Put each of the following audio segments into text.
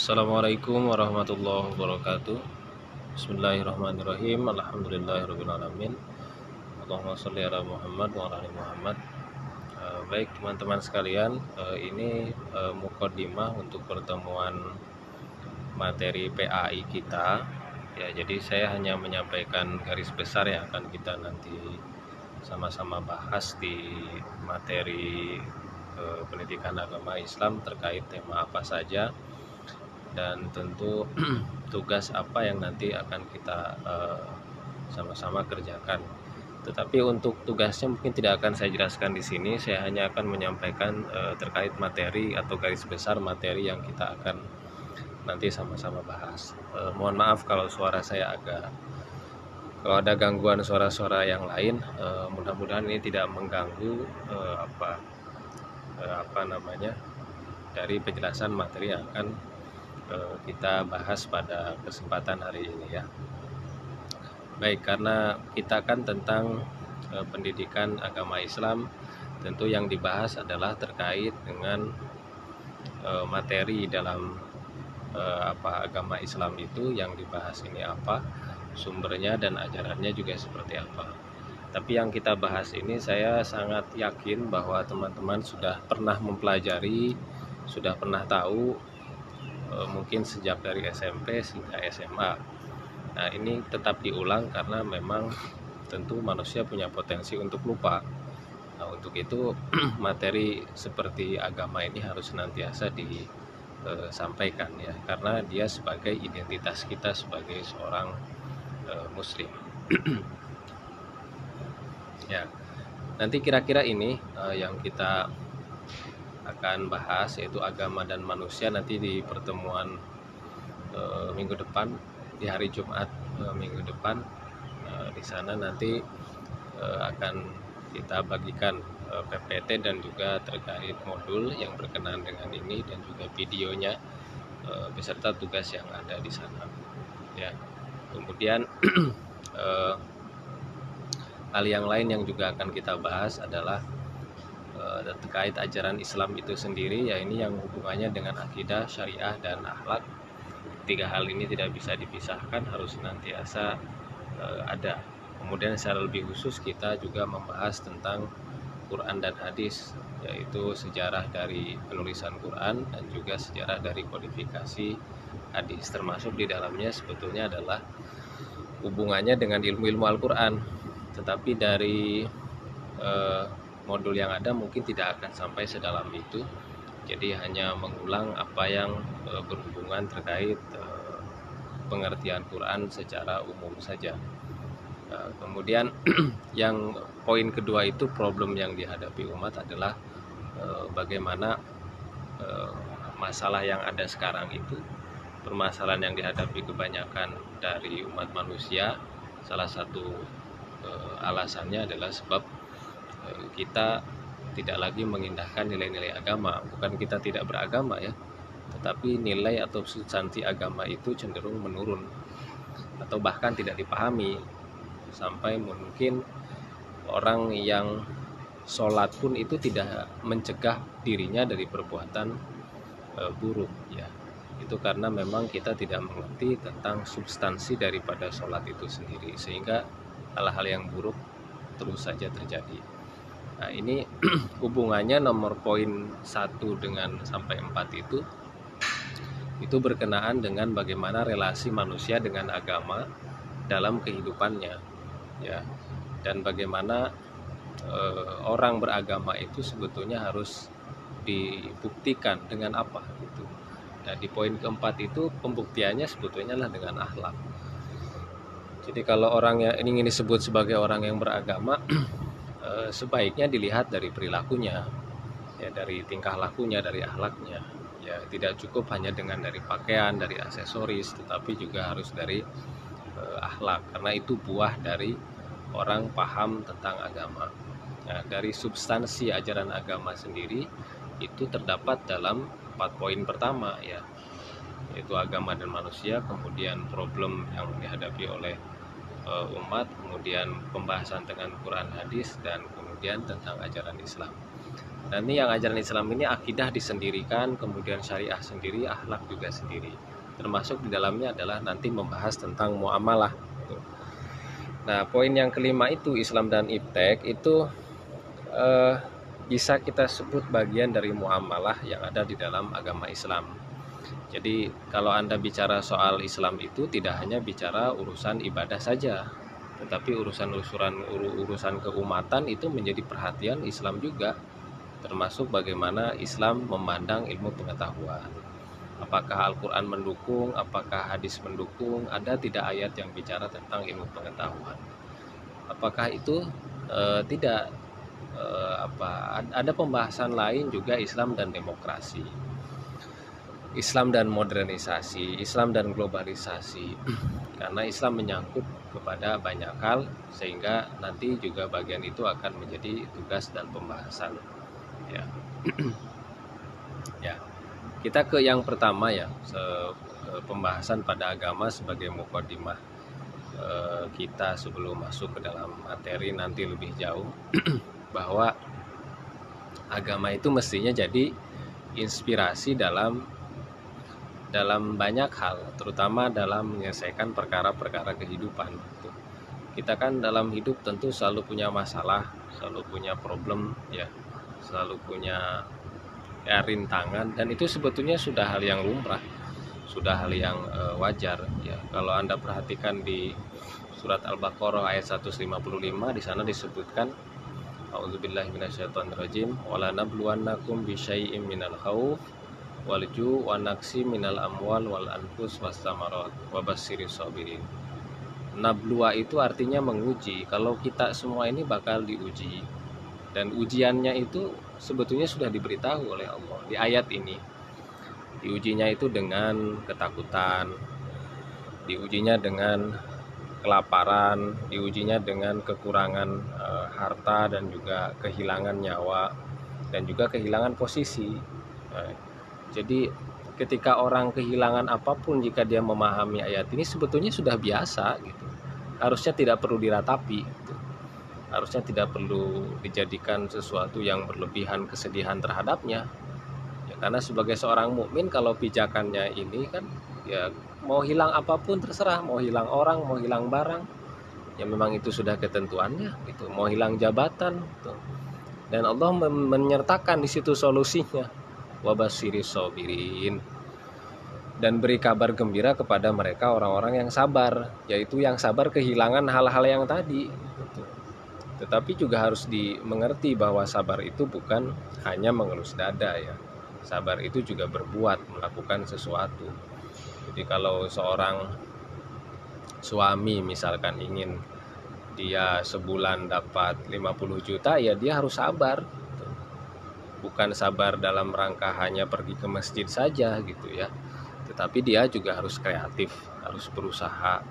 Assalamualaikum warahmatullahi wabarakatuh. Bismillahirrahmanirrahim. Alhamdulillahirabbil alamin. Allahumma sholli ala Muhammad wa ala ali Muhammad. Baik teman-teman sekalian, ini mukadimah untuk pertemuan materi PAI kita. Ya, jadi saya hanya menyampaikan garis besar yang akan kita nanti sama-sama bahas di materi pendidikan agama Islam terkait tema apa saja. Dan tentu tugas apa yang nanti akan kita sama-sama kerjakan. Tetapi untuk tugasnya mungkin tidak akan saya jelaskan di sini. Saya hanya akan menyampaikan terkait materi atau garis besar materi yang kita akan nanti sama-sama bahas. Mohon maaf kalau suara saya kalau ada gangguan suara-suara yang lain. Mudah-mudahan ini tidak mengganggu dari penjelasan materi yang akan kita bahas pada kesempatan hari ini ya. Baik, karena kita kan tentang pendidikan agama Islam, tentu yang dibahas adalah terkait dengan materi dalam agama Islam itu. Yang dibahas ini apa, sumbernya dan ajarannya juga seperti apa. Tapi yang kita bahas ini saya sangat yakin bahwa teman-teman sudah pernah mempelajari, sudah pernah tahu, mungkin sejak dari SMP hingga SMA. Nah, ini tetap diulang karena memang tentu manusia punya potensi untuk lupa. Nah, untuk itu materi seperti agama ini harus senantiasa disampaikan ya, karena dia sebagai identitas kita sebagai seorang muslim. Ya, nanti kira-kira ini yang kita akan bahas, yaitu agama dan manusia, nanti di pertemuan minggu depan, di hari Jumat minggu depan. Di sana nanti akan kita bagikan PPT dan juga terkait modul yang berkenaan dengan ini, dan juga videonya beserta tugas yang ada di sana ya. Kemudian hal yang lain yang juga akan kita bahas adalah terkait ajaran Islam itu sendiri, ya, ini yang hubungannya dengan akidah, syariah, dan akhlak. Tiga hal ini tidak bisa dipisahkan, harus senantiasa ada. Kemudian secara lebih khusus kita juga membahas tentang Quran dan hadis, yaitu sejarah dari penulisan Quran dan juga sejarah dari kodifikasi hadis. Termasuk di dalamnya sebetulnya adalah hubungannya dengan ilmu-ilmu Al-Quran. Tetapi dari modul yang ada mungkin tidak akan sampai sedalam itu. Jadi hanya mengulang apa yang berhubungan terkait pengertian Quran secara umum saja. Kemudian yang poin kedua itu, problem yang dihadapi umat adalah bagaimana masalah yang ada sekarang itu, permasalahan yang dihadapi kebanyakan dari umat manusia. Salah satu alasannya adalah sebab kita tidak lagi mengindahkan nilai-nilai agama. Bukan kita tidak beragama ya, tetapi nilai atau substansi agama itu cenderung menurun atau bahkan tidak dipahami, sampai mungkin orang yang sholat pun itu tidak mencegah dirinya dari perbuatan buruk ya. Itu karena memang kita tidak mengerti tentang substansi daripada sholat itu sendiri, sehingga hal-hal yang buruk terus saja terjadi. Nah, ini hubungannya nomor poin 1 dengan sampai 4 itu berkenaan dengan bagaimana relasi manusia dengan agama dalam kehidupannya ya, dan bagaimana orang beragama itu sebetulnya harus dibuktikan dengan apa gitu. Nah, di poin keempat itu pembuktiannya sebetulnya lah dengan akhlak. Jadi kalau orang yang ingin disebut sebagai orang yang beragama sebaiknya dilihat dari perilakunya ya, dari tingkah lakunya, dari akhlaknya ya. Tidak cukup hanya dengan dari pakaian, dari aksesoris, tetapi juga harus dari akhlak, karena itu buah dari orang paham tentang agama. Nah, dari substansi ajaran agama sendiri itu terdapat dalam 4 poin pertama ya, yaitu agama dan manusia, kemudian problem yang dihadapi oleh umat, kemudian pembahasan dengan Quran hadis, dan kemudian tentang ajaran Islam. Nah, ini yang ajaran Islam ini akidah disendirikan, kemudian syariah sendiri, akhlak juga sendiri. Termasuk di dalamnya adalah nanti membahas tentang muamalah. Nah, poin yang kelima itu Islam dan iptek itu bisa kita sebut bagian dari muamalah yang ada di dalam agama Islam. Jadi kalau Anda bicara soal Islam itu tidak hanya bicara urusan ibadah saja, tetapi urusan keumatan itu menjadi perhatian Islam juga, termasuk bagaimana Islam memandang ilmu pengetahuan. Apakah Al-Quran mendukung, apakah hadis mendukung, ada tidak ayat yang bicara tentang ilmu pengetahuan. Apakah itu tidak ada pembahasan lain juga Islam dan demokrasi, Islam dan modernisasi, Islam dan globalisasi. Karena Islam menyangkut kepada banyak hal, sehingga nanti juga bagian itu akan menjadi tugas dan pembahasan. Ya, ya. Kita ke yang pertama ya, pembahasan pada agama sebagai mukadimah kita sebelum masuk ke dalam materi nanti lebih jauh, bahwa agama itu mestinya jadi inspirasi dalam banyak hal, terutama dalam menyelesaikan perkara-perkara kehidupan. Kita kan dalam hidup tentu selalu punya masalah, selalu punya problem, ya, selalu punya rintangan, dan itu sebetulnya sudah hal yang lumrah, sudah hal yang wajar. Ya, kalau Anda perhatikan di surat Al-Baqarah ayat 155, di sana disebutkan A'udzubillahi minasyaitonirrajim, wala nabluwannakum bisyai'im minal khauf walju wa naqsi minal amwal wal anfus wassamarat wabasyirish sabirin. Nabluwa itu artinya menguji. Kalau kita semua ini bakal diuji, dan ujiannya itu sebetulnya sudah diberitahu oleh Allah di ayat ini. Diujinya itu dengan ketakutan, diujinya dengan kelaparan, diujinya dengan kekurangan harta dan juga kehilangan nyawa dan juga kehilangan posisi. Jadi ketika orang kehilangan apapun, jika dia memahami ayat ini sebetulnya sudah biasa gitu. Harusnya tidak perlu diratapi gitu. Harusnya tidak perlu dijadikan sesuatu yang berlebihan kesedihan terhadapnya. Ya, karena sebagai seorang mukmin, kalau pijakannya ini kan ya mau hilang apapun terserah, mau hilang orang, mau hilang barang, ya memang itu sudah ketentuannya gitu. Mau hilang jabatan gitu. Dan Allah menyertakan di situ solusinya. Wabasyirish sabirin, dan beri kabar gembira kepada mereka orang-orang yang sabar, yaitu yang sabar kehilangan hal-hal yang tadi gitu. Tetapi juga harus dimengerti bahwa sabar itu bukan hanya mengelus dada ya. Sabar itu juga berbuat, melakukan sesuatu. Jadi kalau seorang suami misalkan ingin dia sebulan dapat 50 juta, ya dia harus sabar. Bukan sabar dalam rangka hanya pergi ke masjid saja gitu ya, tetapi dia juga harus kreatif, harus berusaha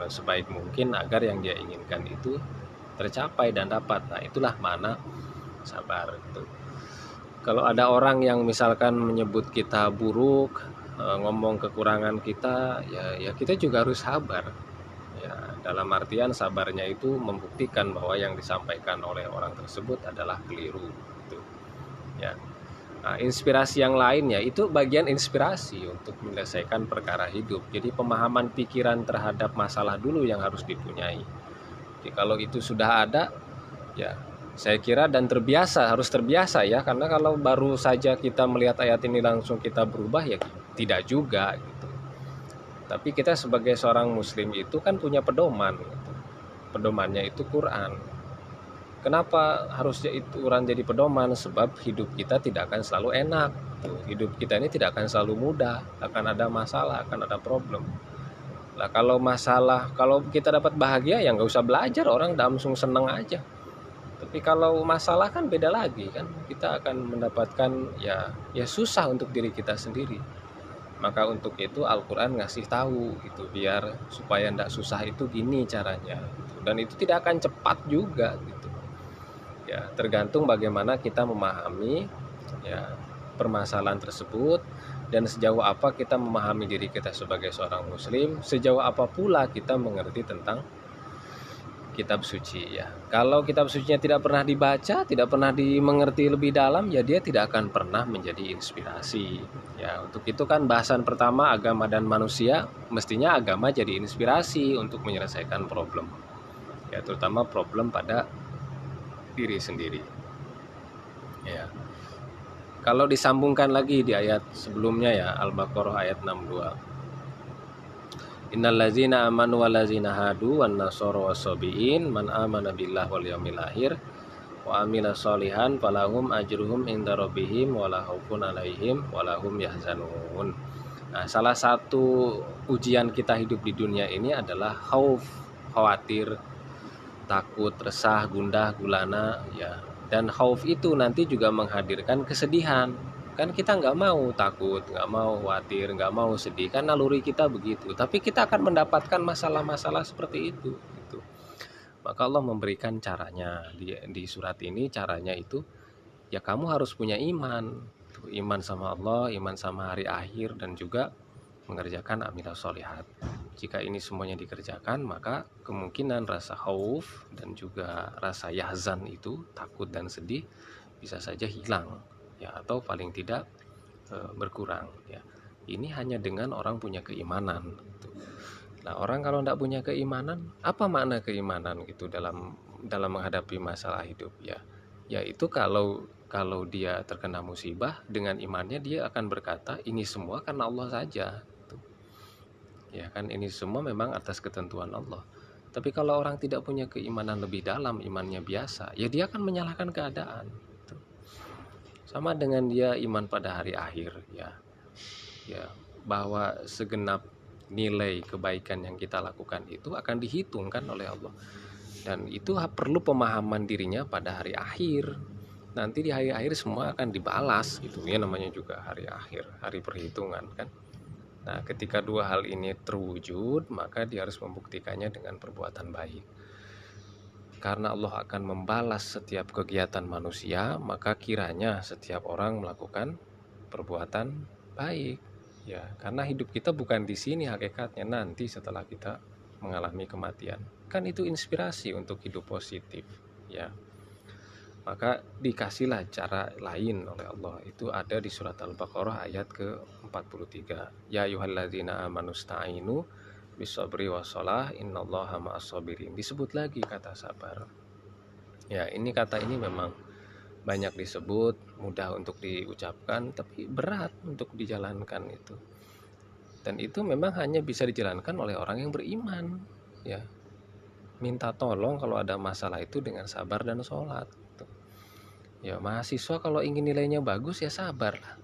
sebaik mungkin agar yang dia inginkan itu tercapai dan dapat. Nah, itulah mana sabar gitu. Kalau ada orang yang misalkan menyebut kita buruk, ngomong kekurangan kita, ya kita juga harus sabar. Ya, dalam artian sabarnya itu membuktikan bahwa yang disampaikan oleh orang tersebut adalah keliru. Ya. Nah, inspirasi yang lainnya itu bagian inspirasi untuk menyelesaikan perkara hidup. Jadi pemahaman pikiran terhadap masalah dulu yang harus dipunyai. Jadi kalau itu sudah ada, ya saya kira, dan harus terbiasa ya, karena kalau baru saja kita melihat ayat ini langsung kita berubah, ya tidak juga gitu. Tapi kita sebagai seorang muslim itu kan punya pedoman gitu. Pedomannya itu Quran. Kenapa harusnya itu Quran jadi pedoman? Sebab hidup kita tidak akan selalu enak. Hidup kita ini tidak akan selalu mudah. Akan ada masalah, akan ada problem. Nah, kalau kita dapat bahagia, ya nggak usah belajar, orang langsung seneng aja. Tapi kalau masalah kan beda lagi kan. Kita akan mendapatkan ya susah untuk diri kita sendiri. Maka untuk itu Al-Quran ngasih tahu gitu, biar supaya nggak susah itu gini caranya. Dan itu tidak akan cepat juga gitu. Ya, tergantung bagaimana kita memahami ya permasalahan tersebut, dan sejauh apa kita memahami diri kita sebagai seorang muslim, sejauh apa pula kita mengerti tentang kitab suci ya. Kalau kitab sucinya tidak pernah dibaca, tidak pernah dimengerti lebih dalam, ya dia tidak akan pernah menjadi inspirasi. Ya, untuk itu kan bahasan pertama agama dan manusia, mestinya agama jadi inspirasi untuk menyelesaikan problem. Ya, terutama problem pada diri sendiri. Ya. Kalau disambungkan lagi di ayat sebelumnya ya, Al-Baqarah ayat 62. Innallazina amanu wallazina hadu wan nasara wasabiin man amana billah wal yaumil akhir wa amila sholihan falahum ajruhum inda rabbihim wala khaufun alaihim wala hum yahzanun. Nah, salah satu ujian kita hidup di dunia ini adalah khauf, khawatir, takut, resah, gundah, gulana ya. Dan khauf itu nanti juga menghadirkan kesedihan. Kan kita nggak mau takut, nggak mau khawatir, nggak mau sedih, kan naluri kita begitu. Tapi kita akan mendapatkan masalah-masalah seperti itu gitu. Maka Allah memberikan caranya di surat ini. Caranya itu ya kamu harus punya iman, iman sama Allah, iman sama hari akhir, dan juga mengerjakan amilah sholihat. Jika ini semuanya dikerjakan, maka kemungkinan rasa khauf dan juga rasa yahzan itu, takut dan sedih, bisa saja hilang ya, atau paling tidak berkurang ya. Ini hanya dengan orang punya keimanan gitu. Nah, orang kalau tidak punya keimanan, apa makna keimanan gitu dalam menghadapi masalah hidup ya? Yaitu kalau dia terkena musibah, dengan imannya dia akan berkata ini semua karena Allah saja gitu. Ya kan, ini semua memang atas ketentuan Allah. Tapi kalau orang tidak punya keimanan lebih dalam, imannya biasa, ya dia akan menyalahkan keadaan. Sama dengan dia iman pada hari akhir ya, bahwa segenap nilai kebaikan yang kita lakukan itu akan dihitungkan oleh Allah, dan itu perlu pemahaman dirinya pada hari akhir. Nanti di hari akhir semua akan dibalas gitu ya, namanya juga hari akhir, hari perhitungan kan. Nah, ketika dua hal ini terwujud, maka dia harus membuktikannya dengan perbuatan baik. Karena Allah akan membalas setiap kegiatan manusia, maka kiranya setiap orang melakukan perbuatan baik ya. Karena hidup kita bukan di sini hakikatnya, nanti setelah kita mengalami kematian. Kan itu inspirasi untuk hidup positif ya. Maka dikasihlah cara lain oleh Allah. Itu ada di surat Al-Baqarah ayat ke-43. Ya ayyuhalladzina amanu sta'inu bisabri wassalah innallaha ma'as-sabirin. Disebut lagi kata sabar. Ya, ini kata ini memang banyak disebut, mudah untuk diucapkan, tapi berat untuk dijalankan itu. Dan itu memang hanya bisa dijalankan oleh orang yang beriman ya. Minta tolong kalau ada masalah itu dengan sabar dan sholat gitu. Ya, mahasiswa kalau ingin nilainya bagus ya sabar lah.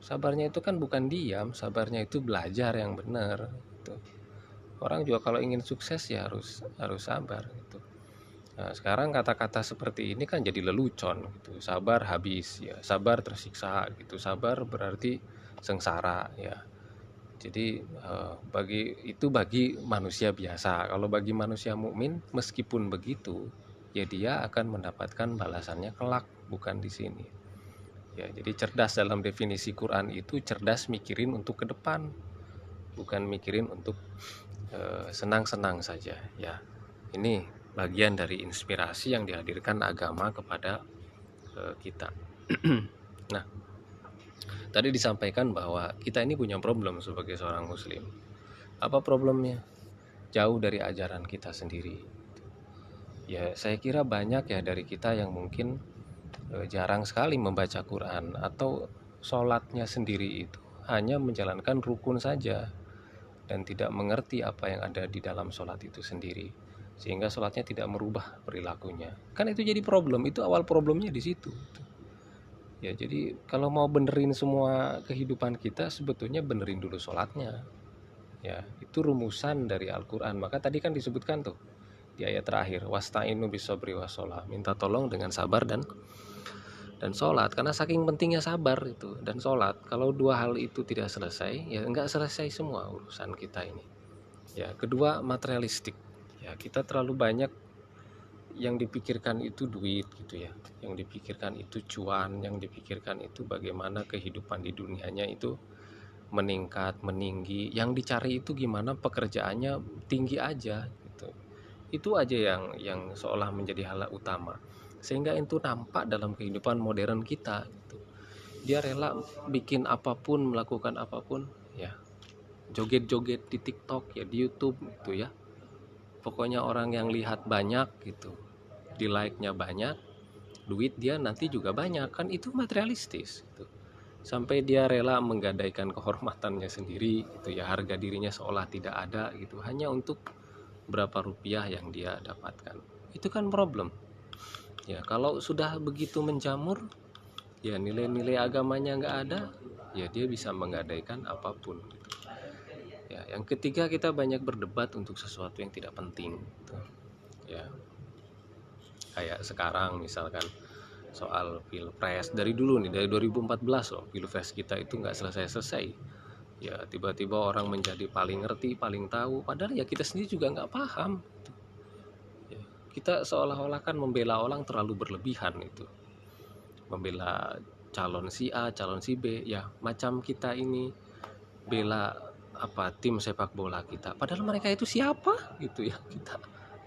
Sabarnya itu kan bukan diam, sabarnya itu belajar yang benar gitu. Orang juga kalau ingin sukses ya harus sabar gitu. Nah, sekarang kata-kata seperti ini kan jadi lelucon gitu. Sabar habis ya, sabar tersiksa gitu. Sabar berarti sengsara ya. Jadi bagi manusia biasa. Kalau bagi manusia mukmin, meskipun begitu, ya dia akan mendapatkan balasannya kelak, bukan di sini. Ya, jadi cerdas dalam definisi Quran itu cerdas mikirin untuk ke depan, bukan mikirin untuk senang-senang saja ya. Ini bagian dari inspirasi yang dihadirkan agama kepada kita. Nah, tadi disampaikan bahwa kita ini punya problem sebagai seorang muslim. Apa problemnya? Jauh dari ajaran kita sendiri. Ya, saya kira banyak ya dari kita yang mungkin jarang sekali membaca Quran, atau sholatnya sendiri itu hanya menjalankan rukun saja dan tidak mengerti apa yang ada di dalam sholat itu sendiri, sehingga sholatnya tidak merubah perilakunya. Kan itu jadi problem, itu awal problemnya di situ. Ya, jadi kalau mau benerin semua kehidupan kita, sebetulnya benerin dulu sholatnya. Ya, itu rumusan dari Al-Quran. Maka tadi kan disebutkan tuh di ayat terakhir, wasta'inu bisabri wassalah, minta tolong dengan sabar dan sholat. Karena saking pentingnya sabar itu dan sholat, kalau dua hal itu tidak selesai, ya enggak selesai semua urusan kita ini ya. Kedua, materialistik ya, kita terlalu banyak yang dipikirkan itu duit gitu ya, yang dipikirkan itu cuan, yang dipikirkan itu bagaimana kehidupan di dunianya itu meningkat, meninggi, yang dicari itu gimana pekerjaannya tinggi aja gitu Itu aja yang seolah menjadi hal utama, sehingga itu nampak dalam kehidupan modern kita gitu. Dia rela bikin apapun, melakukan apapun, ya joget-joget di TikTok, ya di YouTube gitu ya. Pokoknya orang yang lihat banyak gitu, di like-nya banyak, duit dia nanti juga banyak, kan itu materialistis gitu. Sampai dia rela menggadaikan kehormatannya sendiri gitu ya, harga dirinya seolah tidak ada gitu, hanya untuk berapa rupiah yang dia dapatkan. Itu kan problem. Ya kalau sudah begitu menjamur, ya nilai-nilai agamanya nggak ada, ya dia bisa menggadaikan apapun gitu. Ya, yang ketiga, kita banyak berdebat untuk sesuatu yang tidak penting gitu. Ya, kayak sekarang misalkan soal pilpres, dari dulu nih, dari 2014 loh, pilpres kita itu nggak selesai-selesai. Ya tiba-tiba orang menjadi paling ngerti, paling tahu, padahal ya kita sendiri juga nggak paham gitu. Ya, kita seolah-olah kan membela orang terlalu berlebihan itu, membela calon si A, calon si B, ya macam kita ini bela tim sepak bola kita, padahal mereka itu siapa gitu ya. Kita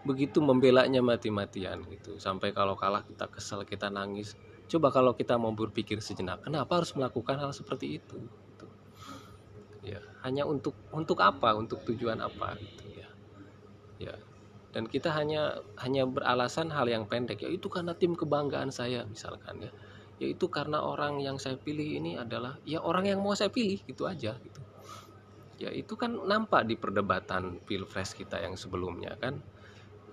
begitu membelanya mati-matian gitu, sampai kalau kalah kita kesal, kita nangis. Coba kalau kita mau berpikir sejenak, kenapa harus melakukan hal seperti itu gitu. Ya hanya untuk apa, untuk tujuan apa gitu ya. Ya, dan kita hanya beralasan hal yang pendek, yaitu karena tim kebanggaan saya misalkan ya, yaitu karena orang yang saya pilih ini adalah ya orang yang mau saya pilih, gitu aja gitu. Ya itu kan nampak di perdebatan pilpres kita yang sebelumnya kan.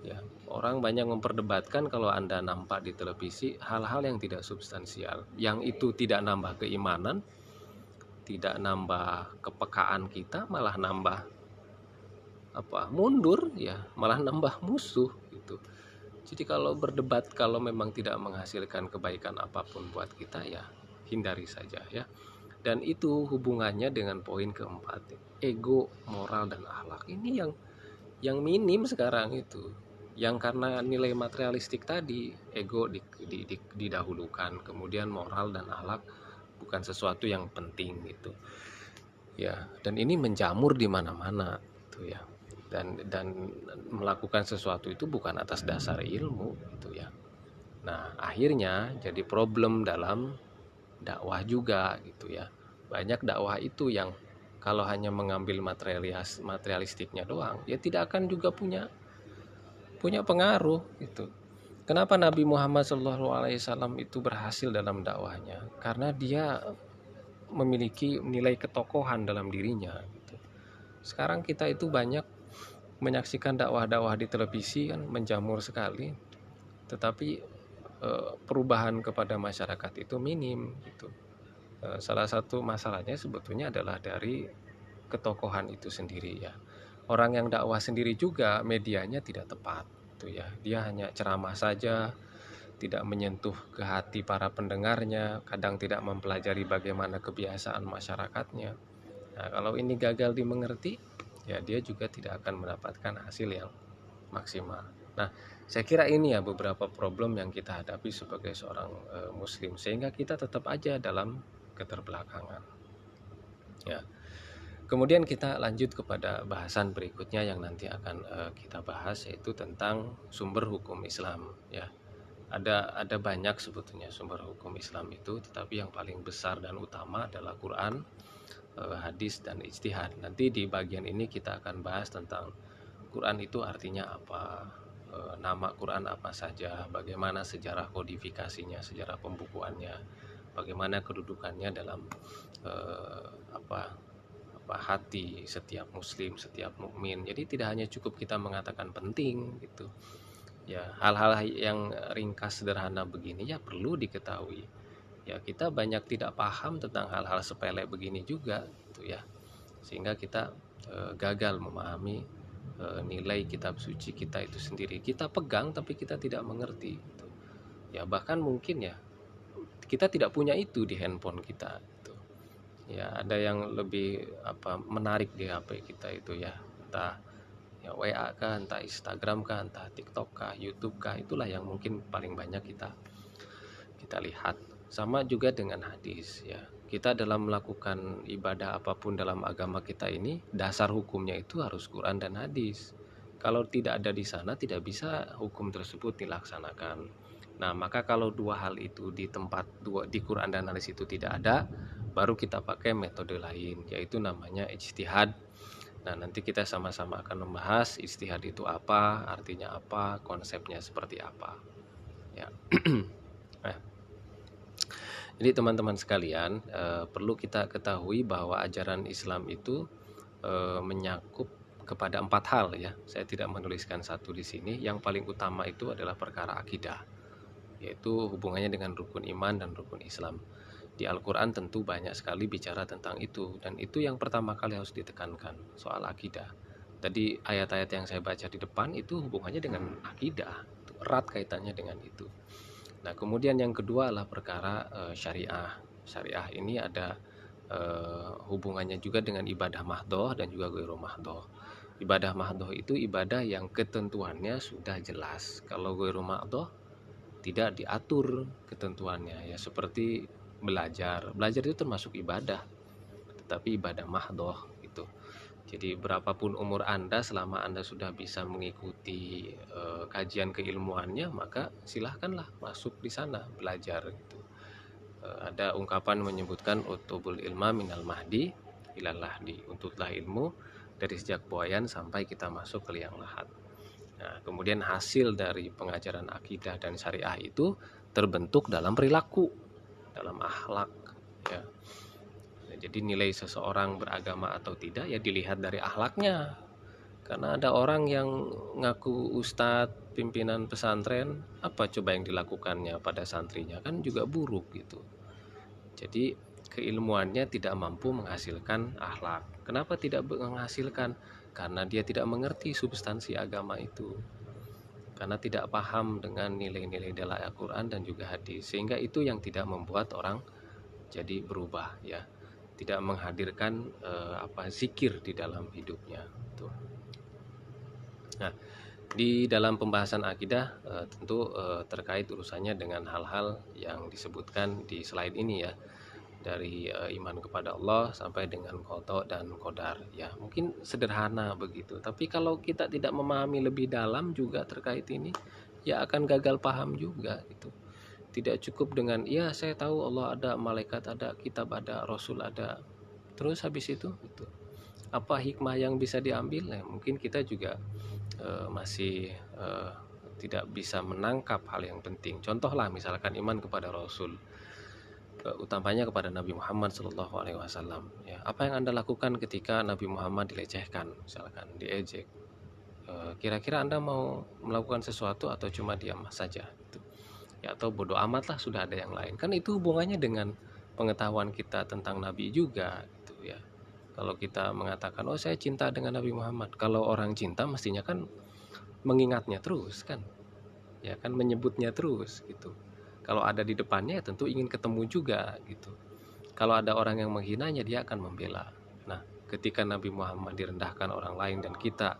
Ya, orang banyak memperdebatkan, kalau Anda nampak di televisi, hal-hal yang tidak substansial, yang itu tidak nambah keimanan, tidak nambah kepekaan kita, malah nambah mundur ya, malah nambah musuh gitu. Jadi kalau berdebat, kalau memang tidak menghasilkan kebaikan apapun buat kita, ya hindari saja ya. Dan itu hubungannya dengan poin keempat, ego, moral, dan akhlak. Ini yang minim sekarang itu, yang karena nilai materialistik tadi, ego didahulukan, kemudian moral dan akhlak bukan sesuatu yang penting gitu ya. Dan ini menjamur di mana-mana gitu ya. Dan melakukan sesuatu itu bukan atas dasar ilmu gitu ya. Nah akhirnya jadi problem dalam dakwah juga gitu ya. Banyak dakwah itu yang kalau hanya mengambil materialistiknya doang, ya tidak akan juga punya pengaruh gitu. Kenapa Nabi Muhammad SAW itu berhasil dalam dakwahnya? Karena dia memiliki nilai ketokohan dalam dirinya gitu. Sekarang kita itu banyak menyaksikan dakwah-dakwah di televisi kan, menjamur sekali, tetapi perubahan kepada masyarakat itu minim gitu. Salah satu masalahnya sebetulnya adalah dari ketokohan itu sendiri ya. Orang yang dakwah sendiri juga medianya tidak tepat gitu ya. Dia hanya ceramah saja, tidak menyentuh ke hati para pendengarnya, kadang tidak mempelajari bagaimana kebiasaan masyarakatnya. Nah, kalau ini gagal dimengerti, ya dia juga tidak akan mendapatkan hasil yang maksimal. Nah, saya kira ini ya beberapa problem yang kita hadapi sebagai seorang muslim, sehingga kita tetap aja dalam keterbelakangan. Ya. Kemudian kita lanjut kepada bahasan berikutnya yang nanti akan kita bahas, yaitu tentang sumber hukum Islam ya. Ada banyak sebetulnya sumber hukum Islam itu, tetapi yang paling besar dan utama adalah Quran, hadis, dan ijtihad. Nanti di bagian ini kita akan bahas tentang Quran itu artinya apa, nama Quran apa saja, bagaimana sejarah kodifikasinya, sejarah pembukuannya, bagaimana kedudukannya dalam hati setiap muslim, setiap mukmin. Jadi tidak hanya cukup kita mengatakan penting gitu. Ya, hal-hal yang ringkas sederhana begini ya perlu diketahui. Ya, kita banyak tidak paham tentang hal-hal sepele begini juga gitu ya. Sehingga kita gagal memahami nilai kitab suci kita itu sendiri. Kita pegang tapi kita tidak mengerti gitu. Ya, bahkan mungkin ya kita tidak punya itu di handphone kita gitu. Ya, ada yang lebih menarik di HP kita itu ya, entah ya WA kah, entah Instagram kah, entah TikTok kah, YouTube kah, itulah yang mungkin paling banyak kita lihat. Sama juga dengan hadis ya. Kita dalam melakukan ibadah apapun dalam agama kita ini, dasar hukumnya itu harus Quran dan hadis. Kalau tidak ada di sana, tidak bisa hukum tersebut dilaksanakan. Nah, maka kalau dua hal itu di Quran dan hadis itu tidak ada, baru kita pakai metode lain, yaitu namanya ijtihad. Nah, nanti kita sama-sama akan membahas ijtihad itu apa, artinya apa, konsepnya seperti apa. Ya. Nah, jadi teman-teman sekalian, perlu kita ketahui bahwa ajaran Islam itu menyakup kepada 4 hal ya. Saya tidak menuliskan satu di sini. Yang paling utama itu adalah perkara akidah, yaitu hubungannya dengan rukun iman dan rukun Islam. Di Al-Quran tentu banyak sekali bicara tentang itu, dan itu yang pertama kali harus ditekankan, soal akidah. Tadi ayat-ayat yang saya baca di depan itu hubungannya dengan akidah, erat kaitannya dengan itu. Nah, kemudian yang kedua adalah perkara syariah. Syariah ini ada hubungannya juga dengan ibadah mahdoh dan juga ghairu mahdoh. Ibadah mahdoh itu ibadah yang ketentuannya sudah jelas. Kalau ghairu mahdoh tidak diatur ketentuannya, ya seperti belajar. Belajar itu termasuk ibadah, tetapi ibadah mahdoh itu. Jadi berapapun umur Anda, selama Anda sudah bisa mengikuti kajian keilmuannya, maka silahkanlah masuk di sana belajar gitu. Ada ungkapan menyebutkan utubul ilma minal mahdi ilal lahdi, untutlah ilmu dari sejak buayan sampai kita masuk ke liang lahat. Nah, kemudian hasil dari pengajaran akidah dan syariah itu terbentuk dalam perilaku, dalam akhlak ya. Jadi nilai seseorang beragama atau tidak ya dilihat dari akhlaknya. Karena ada orang yang ngaku ustadz, pimpinan pesantren, apa coba yang dilakukannya pada santrinya, kan juga buruk gitu. Jadi keilmuannya tidak mampu menghasilkan akhlak. Kenapa tidak menghasilkan? Karena dia tidak mengerti substansi agama itu, karena tidak paham dengan nilai-nilai dalam Al-Quran dan juga hadis, sehingga itu yang tidak membuat orang jadi berubah ya, tidak menghadirkan zikir di dalam hidupnya tuh. Nah, di dalam pembahasan akidah tentu terkait urusannya dengan hal-hal yang disebutkan di slide ini ya, dari iman kepada Allah sampai dengan qada dan qadar ya. Mungkin sederhana begitu, tapi kalau kita tidak memahami lebih dalam juga terkait ini ya akan gagal paham juga gitu. Tidak cukup dengan ya saya tahu Allah ada, malaikat ada, kitab ada, rasul ada, terus habis itu gitu. Apa hikmah yang bisa diambil? Nah, mungkin kita juga masih tidak bisa menangkap hal yang penting. Contohlah misalkan iman kepada rasul, utamanya kepada Nabi Muhammad SAW ya. Apa yang Anda lakukan ketika Nabi Muhammad dilecehkan, misalkan diejek? Kira-kira Anda mau melakukan sesuatu atau cuma diam saja gitu? Ya, atau bodoh amat lah, sudah ada yang lain. Kan itu hubungannya dengan pengetahuan kita tentang Nabi juga gitu ya. Kalau kita mengatakan oh saya cinta dengan Nabi Muhammad, kalau orang cinta mestinya kan mengingatnya terus kan, ya kan, menyebutnya terus gitu. Kalau ada di depannya tentu ingin ketemu juga gitu. Kalau ada orang yang menghinanya dia akan membela. Nah, ketika Nabi Muhammad direndahkan orang lain dan kita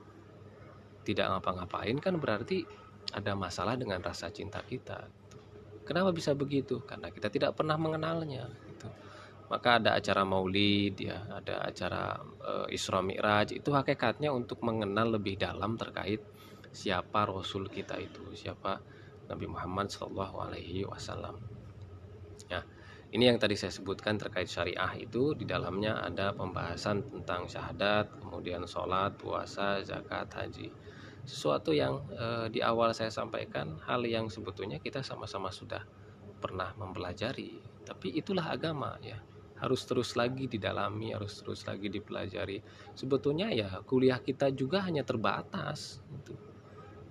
tidak ngapa-ngapain, kan berarti ada masalah dengan rasa cinta kita gitu. Kenapa bisa begitu? Karena kita tidak pernah mengenalnya gitu. Maka ada acara maulid ya, ada acara Isra Mi'raj, itu hakikatnya untuk mengenal lebih dalam terkait siapa Rasul kita itu, siapa Nabi Muhammad SAW. Ya, ini yang tadi saya sebutkan terkait syariah itu, di dalamnya ada pembahasan tentang syahadat, kemudian sholat, puasa, zakat, haji. Sesuatu yang di awal saya sampaikan, hal yang sebetulnya kita sama-sama sudah pernah mempelajari, tapi itulah agama ya. Harus terus lagi didalami, harus terus lagi dipelajari. Sebetulnya ya kuliah kita juga hanya terbatas gitu.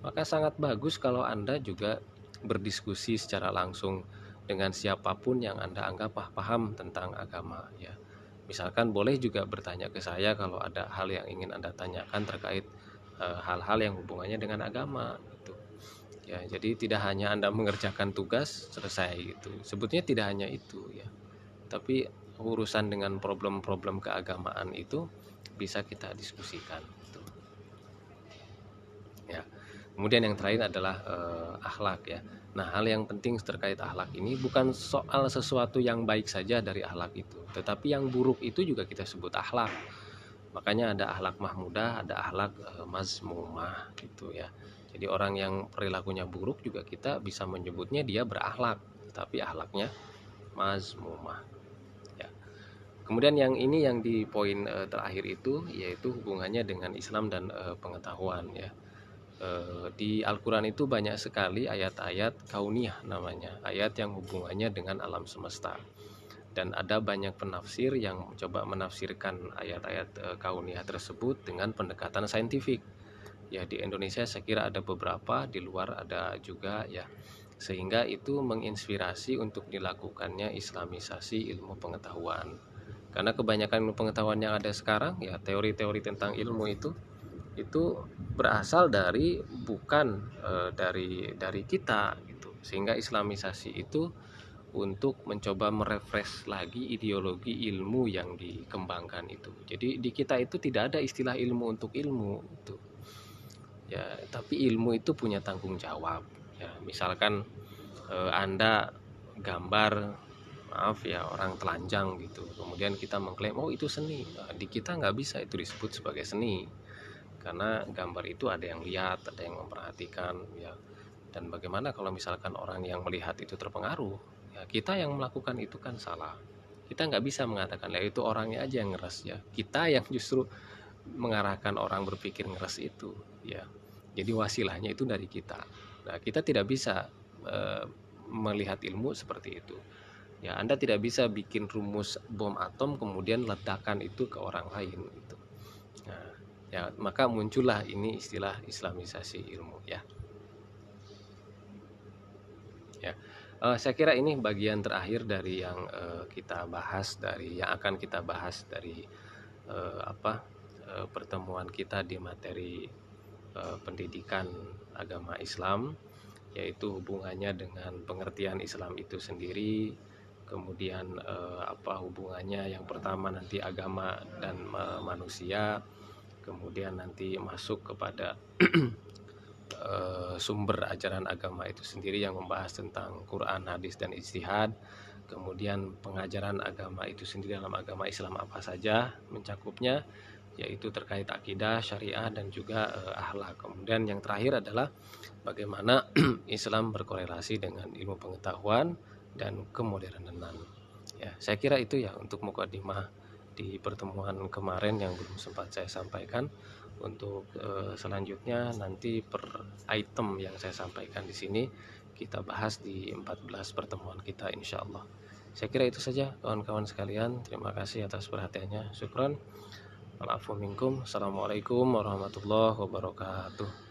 Maka sangat bagus kalau Anda juga berdiskusi secara langsung dengan siapapun yang Anda anggap paham tentang agama ya. Misalkan boleh juga bertanya ke saya kalau ada hal yang ingin Anda tanyakan terkait hal-hal yang hubungannya dengan agama gitu. Ya, jadi tidak hanya Anda mengerjakan tugas selesai gitu. Sebetulnya tidak hanya itu ya. Tapi urusan dengan problem-problem keagamaan itu bisa kita diskusikan gitu. Ya. Kemudian yang terakhir adalah akhlak ya. Nah, hal yang penting terkait akhlak ini bukan soal sesuatu yang baik saja dari akhlak itu, tetapi yang buruk itu juga kita sebut akhlak. Makanya ada akhlak mahmudah, ada akhlak mazmumah gitu ya. Jadi orang yang perilakunya buruk juga kita bisa menyebutnya dia berakhlak, tapi akhlaknya mazmumah ya. Kemudian yang ini yang di poin terakhir itu yaitu hubungannya dengan Islam dan pengetahuan ya. Di Al-Quran itu banyak sekali ayat-ayat kauniyah namanya, ayat yang hubungannya dengan alam semesta. Dan ada banyak penafsir yang mencoba menafsirkan ayat-ayat kauniyah tersebut dengan pendekatan saintifik. Ya di Indonesia saya kira ada beberapa, di luar ada juga ya. Sehingga itu menginspirasi untuk dilakukannya islamisasi ilmu pengetahuan. Karena kebanyakan ilmu pengetahuan yang ada sekarang ya teori-teori tentang ilmu itu berasal dari bukan dari kita gitu. Sehingga islamisasi itu untuk mencoba merefresh lagi ideologi ilmu yang dikembangkan itu. Jadi di kita itu tidak ada istilah ilmu untuk ilmu itu. Ya, tapi ilmu itu punya tanggung jawab. Ya, misalkan Anda gambar maaf ya orang telanjang gitu. Kemudian kita mengklaim oh itu seni. Nah, di kita nggak bisa itu disebut sebagai seni. Karena gambar itu ada yang lihat, ada yang memperhatikan ya. Dan bagaimana kalau misalkan orang yang melihat itu terpengaruh, ya kita yang melakukan itu kan salah. Kita nggak bisa mengatakan ya itu orangnya aja yang ngeres ya. Kita yang justru mengarahkan orang berpikir ngeres itu ya. Jadi wasilahnya itu dari kita. Nah kita tidak bisa melihat ilmu seperti itu. Ya Anda tidak bisa bikin rumus bom atom kemudian ledakan itu ke orang lain gitu. Nah, ya maka muncullah ini istilah islamisasi ilmu ya. Ya, saya kira ini bagian terakhir dari yang kita bahas dari yang akan kita bahas dari pertemuan kita di materi pendidikan agama Islam, yaitu hubungannya dengan pengertian Islam itu sendiri. Kemudian apa hubungannya yang pertama nanti agama dan manusia, kemudian nanti masuk kepada sumber ajaran agama itu sendiri yang membahas tentang Quran, hadis dan ijtihad. Kemudian pengajaran agama itu sendiri dalam agama Islam apa saja mencakupnya, yaitu terkait akidah, syariah dan juga akhlak. Kemudian yang terakhir adalah bagaimana Islam berkorelasi dengan ilmu pengetahuan dan kemodernan. Ya, saya kira itu ya untuk mukadimah di pertemuan kemarin yang belum sempat saya sampaikan. Untuk selanjutnya nanti per item yang saya sampaikan di sini kita bahas di 14 pertemuan kita insya Allah. Saya kira itu saja kawan-kawan sekalian. Terima kasih atas perhatiannya. Syukran. Assalamualaikum warahmatullahi wabarakatuh.